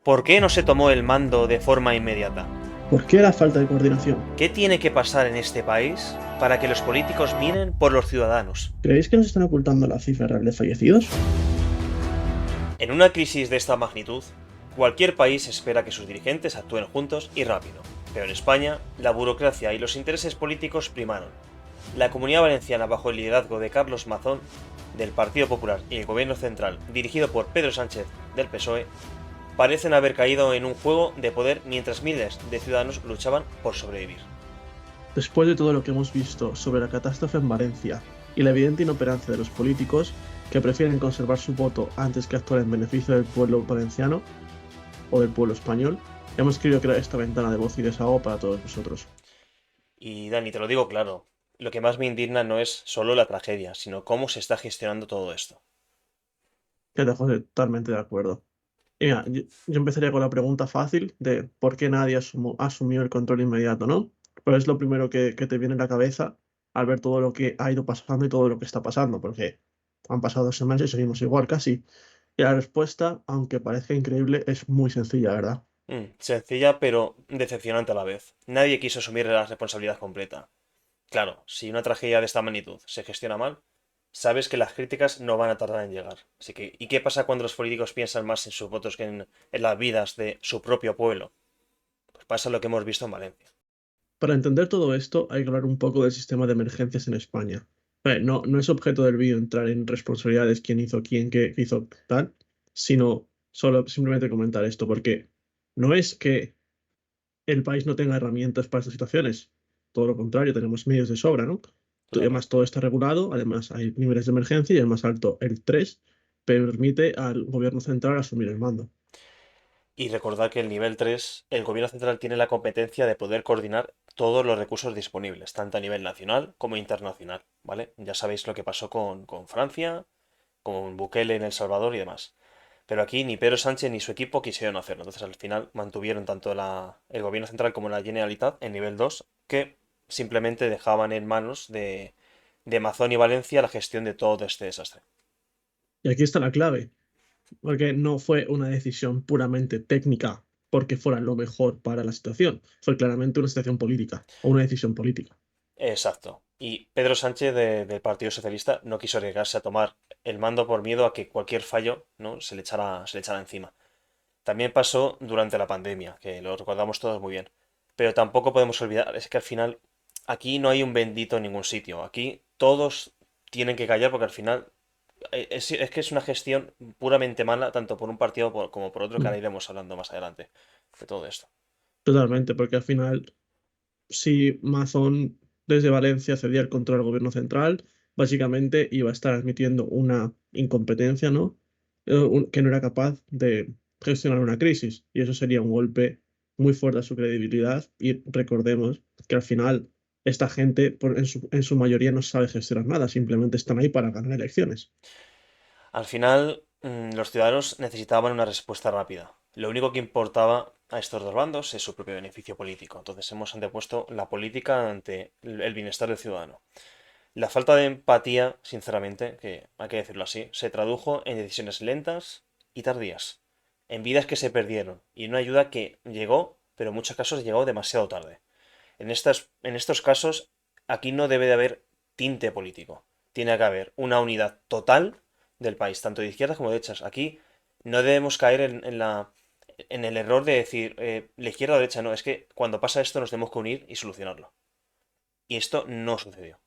¿Por qué no se tomó el mando de forma inmediata? ¿Por qué la falta de coordinación? ¿Qué tiene que pasar en este país para que los políticos miren por los ciudadanos? ¿Creéis que nos están ocultando la cifra real de fallecidos? En una crisis de esta magnitud, cualquier país espera que sus dirigentes actúen juntos y rápido. Pero en España, la burocracia y los intereses políticos primaron. La Comunidad Valenciana, bajo el liderazgo de Carlos Mazón, del Partido Popular, y el Gobierno Central, dirigido por Pedro Sánchez, del PSOE, parecen haber caído en un juego de poder mientras miles de ciudadanos luchaban por sobrevivir. Después de todo lo que hemos visto sobre la catástrofe en Valencia y la evidente inoperancia de los políticos que prefieren conservar su voto antes que actuar en beneficio del pueblo valenciano o del pueblo español, hemos querido crear esta ventana de voz y desahogo para todos vosotros. Y Dani, te lo digo claro, lo que más me indigna no es solo la tragedia, sino cómo se está gestionando todo esto. Que dejo totalmente de acuerdo. Y mira, yo empezaría con la pregunta fácil de por qué nadie asumió el control inmediato, ¿no? Pero es lo primero que te viene a la cabeza al ver todo lo que ha ido pasando y todo lo que está pasando, porque han pasado 2 semanas y seguimos igual casi. Y la respuesta, aunque parezca increíble, es muy sencilla, ¿verdad? Sencilla pero decepcionante a la vez. Nadie quiso asumir la responsabilidad completa. Claro, si una tragedia de esta magnitud se gestiona mal, sabes que las críticas no van a tardar en llegar. Así que, ¿y qué pasa cuando los políticos piensan más en sus votos que en las vidas de su propio pueblo? Pues pasa lo que hemos visto en Valencia. Para entender todo esto, hay que hablar un poco del sistema de emergencias en España. No es objeto del vídeo entrar en responsabilidades, quién hizo quién, qué hizo tal, sino solo simplemente comentar esto, porque no es que el país no tenga herramientas para estas situaciones. Todo lo contrario, tenemos medios de sobra, ¿no? Además, Totalmente. todo está regulado, además hay niveles de emergencia y el más alto, el 3, permite al gobierno central asumir el mando. Y recordad que el nivel 3, el gobierno central tiene la competencia de poder coordinar todos los recursos disponibles, tanto a nivel nacional como internacional, ¿vale? Ya sabéis lo que pasó con Francia, con Bukele en El Salvador y demás. Pero aquí ni Pedro Sánchez ni su equipo quisieron hacerlo. Entonces al final mantuvieron tanto el gobierno central como la Generalitat en nivel 2, que simplemente dejaban en manos de Mazón y Valencia la gestión de todo este desastre. Y aquí está la clave, porque no fue una decisión puramente técnica porque fuera lo mejor para la situación, fue claramente una situación política o una decisión política. Exacto. Y Pedro Sánchez del Partido Socialista no quiso arriesgarse a tomar el mando por miedo a que cualquier fallo, ¿no?, se le echara encima. También pasó durante la pandemia, que lo recordamos todos muy bien. Pero tampoco podemos olvidar, es que al final aquí no hay un bendito en ningún sitio. Aquí todos tienen que callar porque al final es que es una gestión puramente mala, tanto por un partido como por otro, que Mm, ahora iremos hablando más adelante de todo esto. Totalmente, porque al final si Mazón desde Valencia cedía el control al gobierno central, básicamente iba a estar admitiendo una incompetencia, ¿no? Que no era capaz de gestionar una crisis. Y eso sería un golpe muy fuerte a su credibilidad. Y recordemos que al final esta gente, en su mayoría, no sabe gestionar nada, simplemente están ahí para ganar elecciones. Al final, los ciudadanos necesitaban una respuesta rápida. Lo único que importaba a estos dos bandos es su propio beneficio político. Entonces hemos antepuesto la política ante el bienestar del ciudadano. La falta de empatía, sinceramente, que hay que decirlo así, se tradujo en decisiones lentas y tardías, en vidas que se perdieron y una ayuda que llegó, pero en muchos casos llegó demasiado tarde. En estos casos, aquí no debe de haber tinte político. Tiene que haber una unidad total del país, tanto de izquierdas como de derechas. Aquí no debemos caer en el error de decir la izquierda o derecha, no, es que cuando pasa esto nos tenemos que unir y solucionarlo. Y esto no sucedió.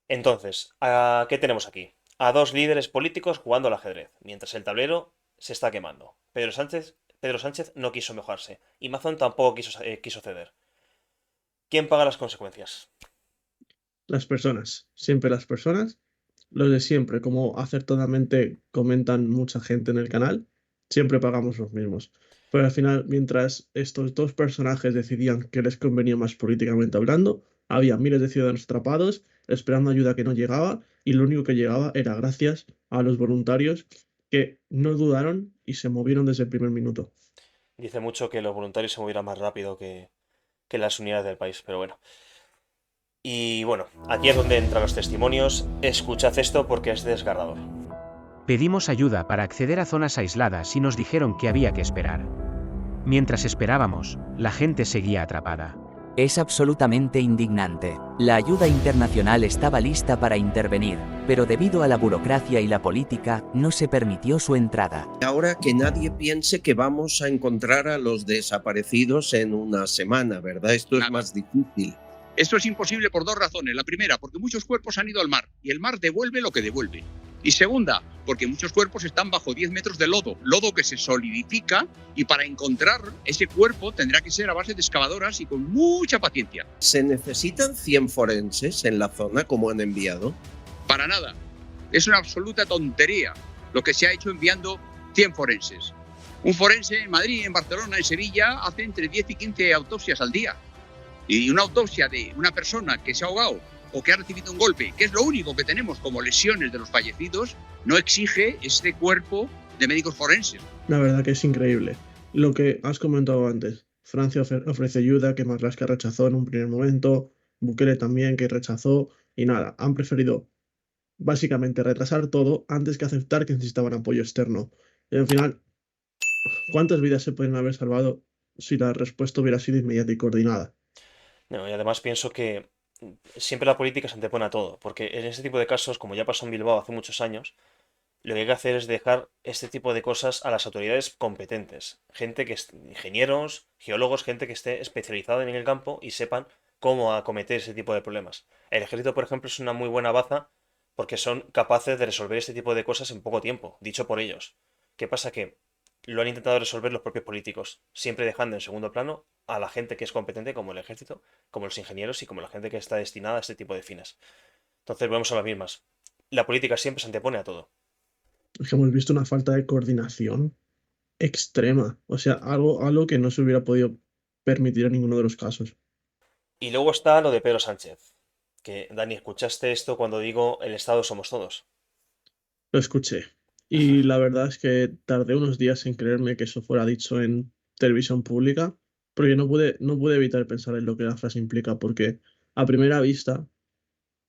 Entonces, ¿qué tenemos aquí? A dos líderes políticos jugando al ajedrez, mientras el tablero se está quemando. Pedro Sánchez no quiso mojarse y Mazón tampoco quiso ceder. ¿Quién paga las consecuencias? Las personas, siempre las personas, los de siempre, como acertadamente comentan mucha gente en el canal, siempre pagamos los mismos. Pero al final, mientras estos dos personajes decidían qué les convenía más políticamente hablando, había miles de ciudadanos atrapados, esperando ayuda que no llegaba, y lo único que llegaba era gracias a los voluntarios que no dudaron y se movieron desde el primer minuto. Dice mucho que los voluntarios se movieran más rápido que las unidades del país, pero bueno. Y bueno, aquí es donde entran los testimonios. Escuchad esto porque es desgarrador. Pedimos ayuda para acceder a zonas aisladas y nos dijeron que había que esperar. Mientras esperábamos, la gente seguía atrapada. Es absolutamente indignante. La ayuda internacional estaba lista para intervenir, pero debido a la burocracia y la política, no se permitió su entrada. Ahora que nadie piense que vamos a encontrar a los desaparecidos en una semana, ¿verdad? Esto es más difícil. Esto es imposible por dos razones. La primera, porque muchos cuerpos han ido al mar y el mar devuelve lo que devuelve. Y segunda, porque muchos cuerpos están bajo 10 metros de lodo, lodo que se solidifica, y para encontrar ese cuerpo tendrá que ser a base de excavadoras y con mucha paciencia. ¿Se necesitan 100 forenses en la zona como han enviado? Para nada. Es una absoluta tontería lo que se ha hecho enviando 100 forenses. Un forense en Madrid, en Barcelona, en Sevilla hace entre 10 y 15 autopsias al día. Y una autopsia de una persona que se ha ahogado o que ha recibido un golpe, que es lo único que tenemos como lesiones de los fallecidos, no exige este cuerpo de médicos forenses. La verdad que es increíble. Lo que has comentado antes, Francia ofrece ayuda, que Marlaska rechazó en un primer momento, Bukele también que rechazó, y nada, han preferido básicamente retrasar todo antes que aceptar que necesitaban apoyo externo. Y al final, ¿cuántas vidas se pueden haber salvado si la respuesta hubiera sido inmediata y coordinada? No, y además pienso que siempre la política se antepone a todo, porque en este tipo de casos, como ya pasó en Bilbao hace muchos años, lo que hay que hacer es dejar este tipo de cosas a las autoridades competentes. Gente que es ingenieros, geólogos, gente que esté especializada en el campo y sepan cómo acometer ese tipo de problemas. El ejército, por ejemplo, es una muy buena baza porque son capaces de resolver este tipo de cosas en poco tiempo, dicho por ellos. ¿Qué pasa? Que lo han intentado resolver los propios políticos, siempre dejando en segundo plano a la gente que es competente, como el ejército, como los ingenieros y como la gente que está destinada a este tipo de fines. Entonces, vamos a las mismas. La política siempre se antepone a todo. Es que hemos visto una falta de coordinación extrema, o sea, algo que no se hubiera podido permitir en ninguno de los casos. Y luego está lo de Pedro Sánchez. Que, Dani, ¿escuchaste esto cuando digo el Estado somos todos? Lo escuché. Y la verdad es que tardé unos días en creerme que eso fuera dicho en televisión pública, porque no pude evitar pensar en lo que la frase implica, porque a primera vista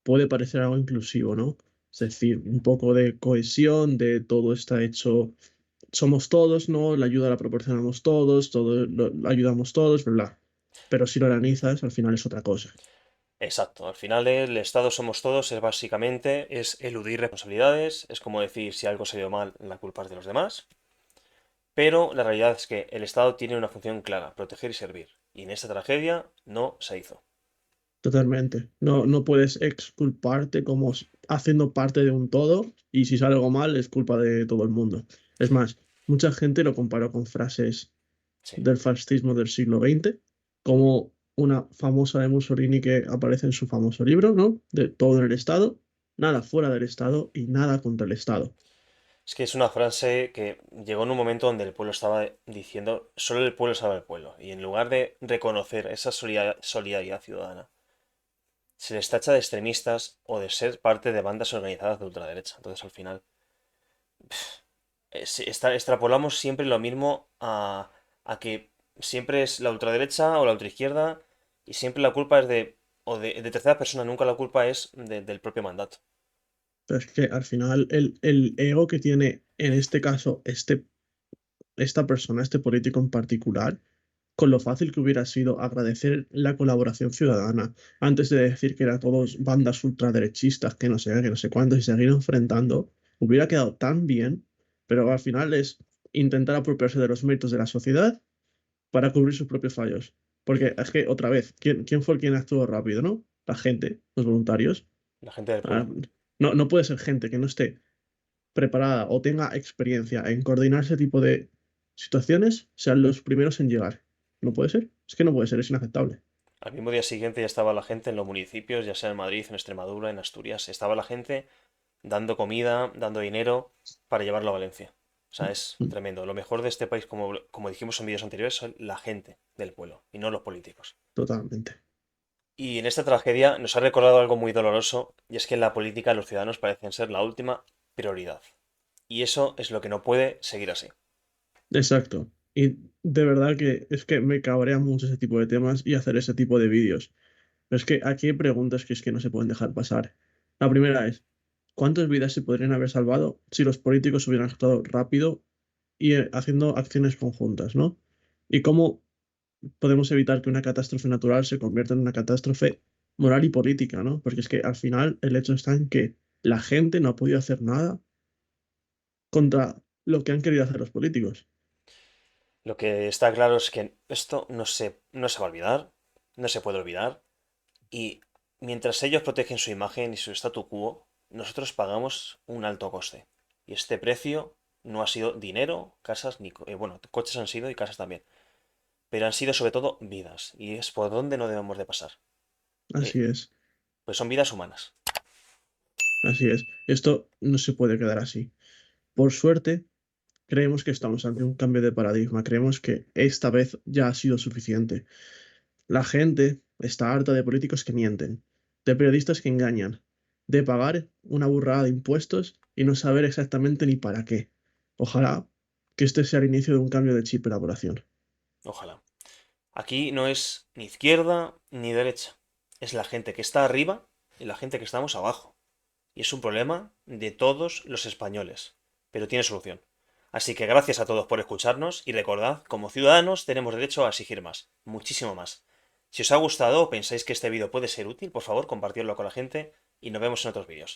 puede parecer algo inclusivo, ¿no? Es decir, un poco de cohesión, de todo está hecho, somos todos, ¿no? La ayuda la proporcionamos todos, todo lo ayudamos todos, bla, bla. Pero si lo analizas, al final es otra cosa. Exacto, al final el Estado somos todos es básicamente es eludir responsabilidades, es como decir si algo se dio mal, la culpa es de los demás, pero la realidad es que el Estado tiene una función clara, proteger y servir, y en esta tragedia no se hizo. Totalmente. No puedes exculparte como haciendo parte de un todo y si sale algo mal es culpa de todo el mundo. Es más, mucha gente lo comparó con frases Sí. del fascismo del siglo XX, como una famosa de Mussolini que aparece en su famoso libro, ¿no? De todo en el Estado, nada fuera del Estado y nada contra el Estado. Es que es una frase que llegó en un momento donde el pueblo estaba diciendo solo el pueblo salva al pueblo, y en lugar de reconocer esa solidaridad ciudadana, se les tacha de extremistas o de ser parte de bandas organizadas de ultraderecha. Entonces al final extrapolamos siempre lo mismo a que siempre es la ultraderecha o la ultraizquierda y siempre la culpa es de tercera persona, nunca la culpa es del propio mandato. Pero es que al final el ego que tiene en este caso esta persona, este político en particular, con lo fácil que hubiera sido agradecer la colaboración ciudadana antes de decir que eran todos bandas ultraderechistas, que no sé qué, que no sé cuántos, y seguir enfrentando, hubiera quedado tan bien, pero al final es intentar apropiarse de los méritos de la sociedad para cubrir sus propios fallos. Porque es que, otra vez, ¿quién fue quien actuó rápido, no? La gente, los voluntarios. La gente del Ah, pueblo. no puede ser gente que no esté preparada o tenga experiencia en coordinar ese tipo de situaciones, sean los primeros en llegar. No puede ser. Es que no puede ser, es inaceptable. Al mismo día siguiente ya estaba la gente en los municipios, ya sea en Madrid, en Extremadura, en Asturias. Estaba la gente dando comida, dando dinero para llevarlo a Valencia. O sea, es Mm, tremendo. Lo mejor de este país, como dijimos en vídeos anteriores, son la gente del pueblo y no los políticos. totalmente. Y en esta tragedia nos ha recordado algo muy doloroso, y es que en la política los ciudadanos parecen ser la última prioridad. Y eso es lo que no puede seguir así. Exacto. Y de verdad que es que me cabrea mucho ese tipo de temas y hacer ese tipo de vídeos. Pero es que aquí hay preguntas que es que no se pueden dejar pasar. La primera es, ¿cuántas vidas se podrían haber salvado si los políticos hubieran actuado rápido y haciendo acciones conjuntas, ¿no? Y cómo podemos evitar que una catástrofe natural se convierta en una catástrofe moral y política, ¿no? Porque es que al final el hecho está en que la gente no ha podido hacer nada contra lo que han querido hacer los políticos. Lo que está claro es que esto no se va a olvidar, no se puede olvidar, y mientras ellos protegen su imagen y su statu quo, nosotros pagamos un alto coste. Y este precio no ha sido dinero, casas, ni... bueno, coches han sido y casas también. Pero han sido sobre todo vidas. Y es por donde no debemos de pasar. Así es, Pues son vidas humanas. así es. Esto no se puede quedar así. Por suerte, creemos que estamos ante un cambio de paradigma. Creemos que esta vez ya ha sido suficiente. La gente está harta de políticos que mienten, de periodistas que engañan, de pagar una burrada de impuestos y no saber exactamente ni para qué. Ojalá que este sea el inicio de un cambio de chip en la población. Ojalá. Aquí no es ni izquierda ni derecha. Es la gente que está arriba y la gente que estamos abajo. Y es un problema de todos los españoles. Pero tiene solución. Así que gracias a todos por escucharnos y recordad, como ciudadanos tenemos derecho a exigir más, muchísimo más. Si os ha gustado o pensáis que este vídeo puede ser útil, por favor compartidlo con la gente y nos vemos en otros vídeos.